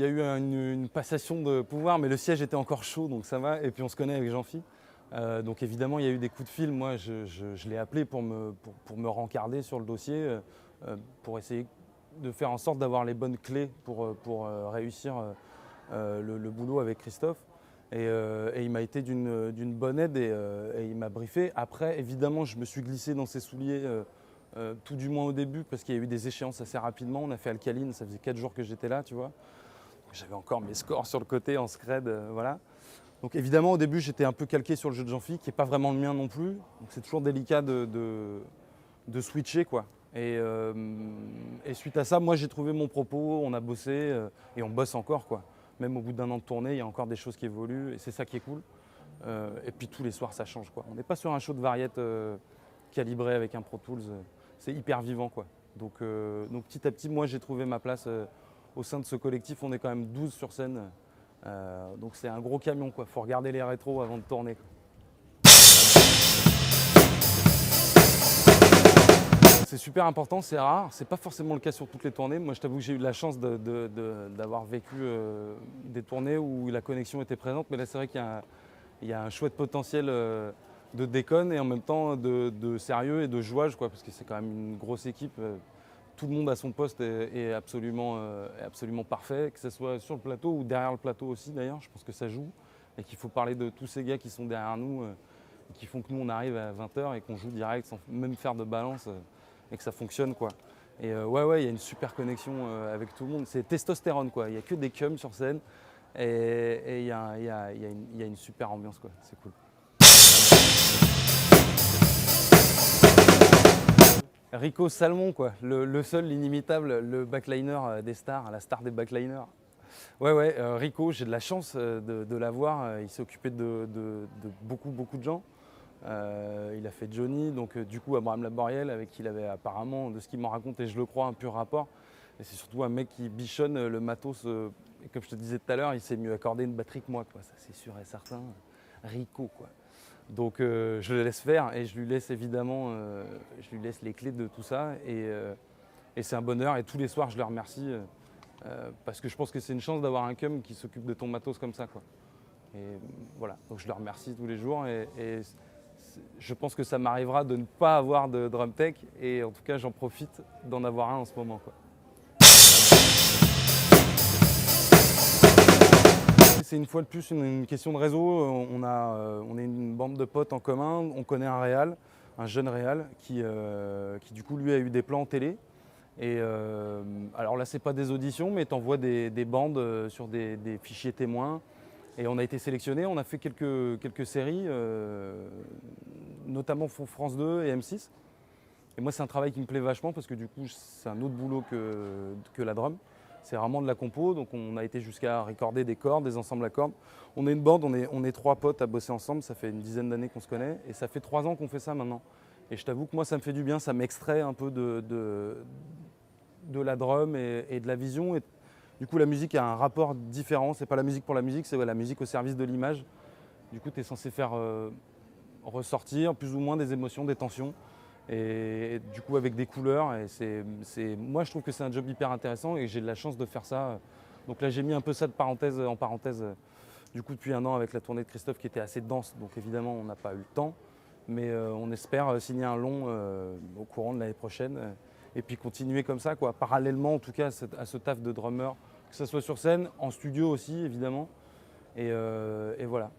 a eu une passation de pouvoir, mais le siège était encore chaud, donc ça va. Et puis on se connaît avec Jean-Phi. Donc évidemment, il y a eu des coups de fil. Moi, je l'ai appelé pour me rencarder sur le dossier, pour essayer de faire en sorte d'avoir les bonnes clés pour réussir le boulot avec Christophe. Et il m'a été d'une bonne aide et il m'a briefé. Après, évidemment, je me suis glissé dans ses souliers, tout du moins au début, parce qu'il y a eu des échéances assez rapidement. On a fait Alcaline, ça faisait 4 jours que j'étais là, tu vois. J'avais encore mes scores sur le côté en scred, voilà. Donc évidemment, au début, j'étais un peu calqué sur le jeu de Jean-Phi, qui n'est pas vraiment le mien non plus. Donc c'est toujours délicat de switcher, quoi. Et suite à ça, moi, j'ai trouvé mon propos, on a bossé et on bosse encore, quoi. Même au bout d'un an de tournée, il y a encore des choses qui évoluent et c'est ça qui est cool. Et puis tous les soirs, ça change, quoi. On n'est pas sur un show de variette calibré avec un Pro Tools. C'est hyper vivant, quoi. Donc petit à petit, moi, j'ai trouvé ma place au sein de ce collectif. On est quand même 12 sur scène. Donc c'est un gros camion, quoi. Faut regarder les rétros avant de tourner, quoi. C'est super important, c'est rare, c'est pas forcément le cas sur toutes les tournées. Moi je t'avoue que j'ai eu de la chance d'avoir vécu des tournées où la connexion était présente, mais là c'est vrai qu'il y a un chouette potentiel de déconne et en même temps de sérieux et de jouage, quoi, parce que c'est quand même une grosse équipe. Tout le monde à son poste est absolument parfait, que ce soit sur le plateau ou derrière le plateau aussi d'ailleurs. Je pense que ça joue et qu'il faut parler de tous ces gars qui sont derrière nous, qui font que nous on arrive à 20 h et qu'on joue direct sans même faire de balance et que ça fonctionne, quoi. Et ouais, il y a une super connexion avec tout le monde. C'est testostérone, quoi. Il n'y a que des cums sur scène et il y a une super ambiance, quoi. C'est cool. Rico Salmon, quoi, le seul, l'inimitable, le backliner des stars, la star des backliners. Ouais, Rico, j'ai de la chance de l'avoir. Il s'est occupé de beaucoup de gens. Il a fait Johnny, donc du coup Abraham Laboriel, avec qui il avait apparemment, de ce qu'il m'en raconte, et je le crois, un pur rapport. Et c'est surtout un mec qui bichonne le matos. Et comme je te disais tout à l'heure, il s'est mieux accordé une batterie que moi, quoi. Ça c'est sûr et certain. Rico, quoi. Donc je le laisse faire et je lui laisse évidemment les clés de tout ça. Et c'est un bonheur et tous les soirs je le remercie parce que je pense que c'est une chance d'avoir un cum qui s'occupe de ton matos comme ça, quoi. Et voilà, donc je le remercie tous les jours et je pense que ça m'arrivera de ne pas avoir de drum tech et en tout cas j'en profite d'en avoir un en ce moment, quoi. C'est une fois de plus une question de réseau. On est une bande de potes en commun. On connaît un réal, un jeune réal qui du coup lui a eu des plans télé. Et alors là c'est pas des auditions mais t'envoies des bandes sur des fichiers témoins. Et on a été sélectionnés, on a fait quelques séries, notamment France 2 et M6. Et moi c'est un travail qui me plaît vachement parce que du coup c'est un autre boulot que la drum. C'est vraiment de la compo, donc on a été jusqu'à recorder des cordes, des ensembles à cordes. On est une bande, on est 3 potes à bosser ensemble, ça fait une dizaine d'années qu'on se connaît, et ça fait 3 ans qu'on fait ça maintenant. Et je t'avoue que moi ça me fait du bien, ça m'extrait un peu de la drum et de la vision. Et du coup la musique a un rapport différent, c'est pas la musique pour la musique, c'est la musique au service de l'image. Du coup tu es censé faire ressortir plus ou moins des émotions, des tensions. Et du coup avec des couleurs, et moi je trouve que c'est un job hyper intéressant et j'ai de la chance de faire ça. Donc là j'ai mis un peu ça en parenthèse du coup depuis un an avec la tournée de Christophe qui était assez dense, donc évidemment on n'a pas eu le temps, mais on espère signer un long au courant de l'année prochaine et puis continuer comme ça, quoi, parallèlement en tout cas à ce taf de drummer, que ce soit sur scène, en studio aussi évidemment, et voilà.